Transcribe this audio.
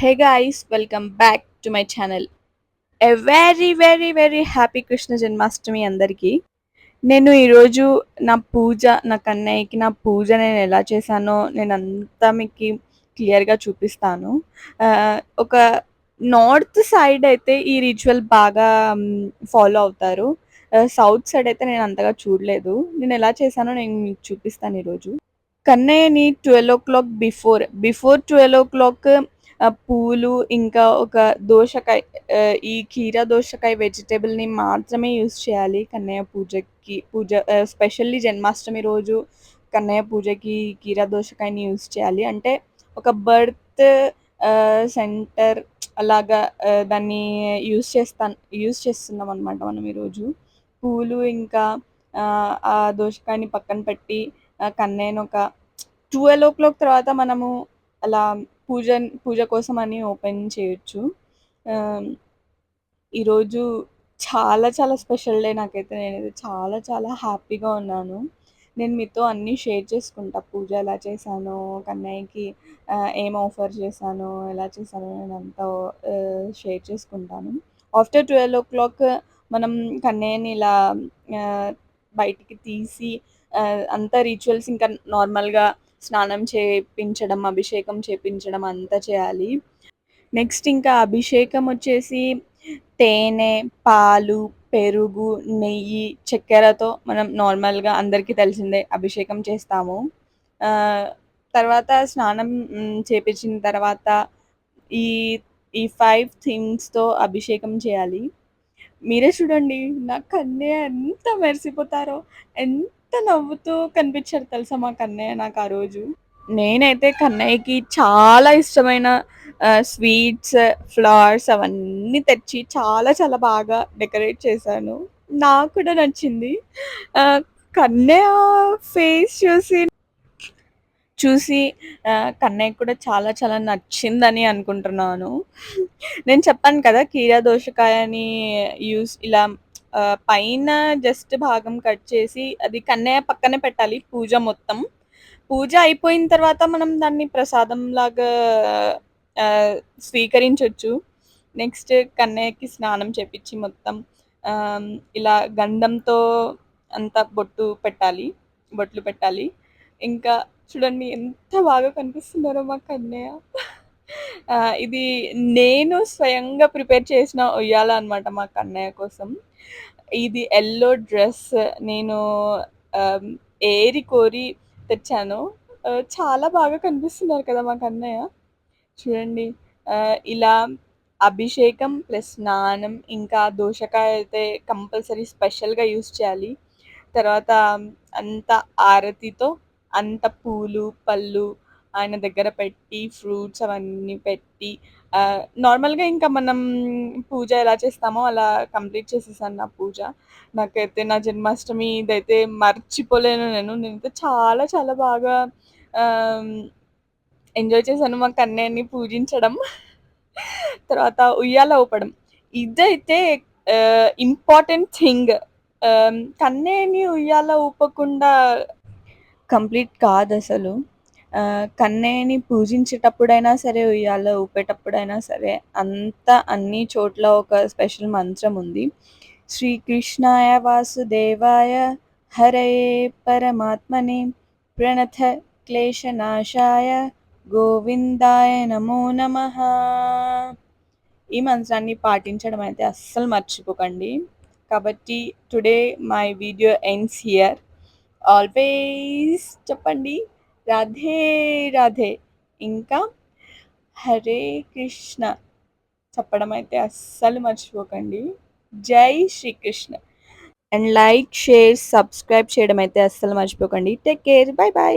Hey guys, welcome back to my channel. A very happy Krishna Janmashtami అందరికి. నేను ఈరోజు నా కన్నయ్యకి నా పూజ నేను ఎలా చేశానో నేనంతా మీకు క్లియర్‌గా చూపిస్తాను. ఒక నార్త్ సైడ్ అయితే ఈ రిచువల్ బాగా ఫాలో అవుతారు. సౌత్ సైడ్ అయితే నేను అంతగా చూడలేదు. నేను ఎలా చేశానో నేను మీకు చూపిస్తాను ఈరోజు. కన్నయ్యని 12:00 బిఫోర్ 12:00 పూలు ఇంకా ఒక దోసకాయ ఈ కీరా దోసకాయ వెజిటబుల్‌ని మాత్రమే యూజ్ చేయాలి కన్నయ్య పూజకి. స్పెషల్లీ జన్మాష్టమి రోజు కన్నయ్య పూజకి కీరా దోసకాయని యూజ్ చేయాలి. అంటే ఒక బర్త్ సెంటర్ అలాగా దాన్ని యూజ్ చేస్తున్నామనమాట మనం ఈరోజు. పూలు ఇంకా ఆ దోసకాయని పక్కన పెట్టి కన్నయ్యని ఒక 12:00 తర్వాత మనము అలా పూజ కోసమని ఓపెన్ చేయొచ్చు. ఆహ్, ఈరోజు చాలా స్పెషల్ డే నాకైతే. నేనైతే చాలా హ్యాపీగా ఉన్నాను. నేను మీతో అన్నీ షేర్ చేసుకుంటా. పూజ ఎలా చేశానో, కన్నయ్యకి ఏం ఆఫర్ చేశానో, ఎలా చేశానో నేనంతా షేర్ చేసుకుంటాను. ఆఫ్టర్ 12:00 మనం కన్నయ్యని ఇలా ఆహ్, బయటికి తీసి అంతా రిచువల్స్ ఇంకా నార్మల్‌గా స్నానం చేపించడం, అభిషేకం చేపించడం అంతా చేయాలి. నెక్స్ట్ ఇంకా అభిషేకం వచ్చేసి తేనె, పాలు, పెరుగు, నెయ్యి, చక్కెరతో మనం నార్మల్‌గా అందరికీ తెలిసిందే అభిషేకం చేస్తాము. ఆహ్, తర్వాత స్నానం చేపించిన తర్వాత ఈ ఈ 5 థింగ్స్‌తో అభిషేకం చేయాలి. మీరే చూడండి నా కన్నయ్య ఎంత మెరిసిపోతారో, ఎంత నవ్వుతూ కనిపించారో తెలుసా మా కన్నయ్య నాకు ఆ రోజు. నేనైతే కన్నయ్యకి చాలా ఇష్టమైన స్వీట్స్, ఫ్లవర్స్ అవన్నీ తెచ్చి చాలా బాగా డెకరేట్ చేశాను. నాకు కూడా నచ్చింది. ఆహ్, కన్నయ్య ఫేస్ చూసి కన్నయ్యకి కూడా చాలా నచ్చిందని అనుకుంటున్నాను. నేను చెప్పాను కదా! కీరా దోసకాయని ఇలా పైన జస్ట్ భాగం కట్ చేసి అది కన్నయ్య పక్కనే పెట్టాలి పూజ మొత్తం. పూజ అయిపోయిన తర్వాత మనం దాన్ని ప్రసాదంలాగా ఆహ్, స్వీకరించొచ్చు. నెక్స్ట్ కన్నయ్యకి స్నానం చేపిచ్చి మొత్తం ఆహ్, ఇలా గంధంతో అంతా బొట్లు పెట్టాలి. ఇంకా చూడండి ఎంత బాగా కనిపిస్తున్నారో మా కన్నయ్య. ఇది నేను స్వయంగా ప్రిపేర్ చేసిన ఉయ్యాల అనమాట మా కన్నయ్య కోసం. ఇది యెల్లో డ్రెస్ నేను ఆహ్, ఏరి కోరి తెచ్చాను. చాలా బాగా కనిపిస్తున్నారు కదా మా కన్నయ్య. చూడండి ఇలా అభిషేకం ప్లస్ స్నానం ఇంకా దోసకాయ అయితే కంపల్సరీ స్పెషల్‌గా యూజ్ చేయాలి. తర్వాత అంత ఆరతితో అంత పూలు, పళ్ళు ఆయన దగ్గర పెట్టి, ఫ్రూట్స్ అవన్నీ పెట్టి నార్మల్‌గా ఇంకా మనం పూజ ఎలా చేస్తామో అలా కంప్లీట్ చేసేసాను నా పూజ. నాకైతే నా జన్మాష్టమి ఇదైతే మర్చిపోలేను నేను. నేనైతే చాలా బాగా ఆహ్, ఎంజాయ్ చేశాను మా కన్నయ్యని పూజించడం. తర్వాత ఉయ్యాల ఊపడం. ఇదైతే ఇంపార్టెంట్ థింగ్. కన్నయ్యని ఉయ్యాల ఊపకుండా కంప్లీట్ కాదసలు. కన్నయ్యని పూజించేటప్పుడైనా సరే, ఉయ్యాల ఊపేటప్పుడైనా సరే, అన్ని చోట్ల ఒక స్పెషల్ మంత్రం ఉంది. శ్రీకృష్ణాయ వాసుదేవాయ హరయే పరమాత్మనే ప్రణత క్లేశనాశాయ గోవిందాయ నమో నమః. ఈ మంత్రాన్ని పాటించడం అయితే అస్సలు మర్చిపోకండి. కాబట్టి today my video ends here. Always చెప్పండి రాధే రాధే. ఇంకా హరే కృష్ణ చెప్పడం అయితే అస్సలు మర్చిపోకండి. జై Shri Krishna. And like, share, subscribe చేయడం అయితే అస్సలు మర్చిపోకండి. Take care. బై.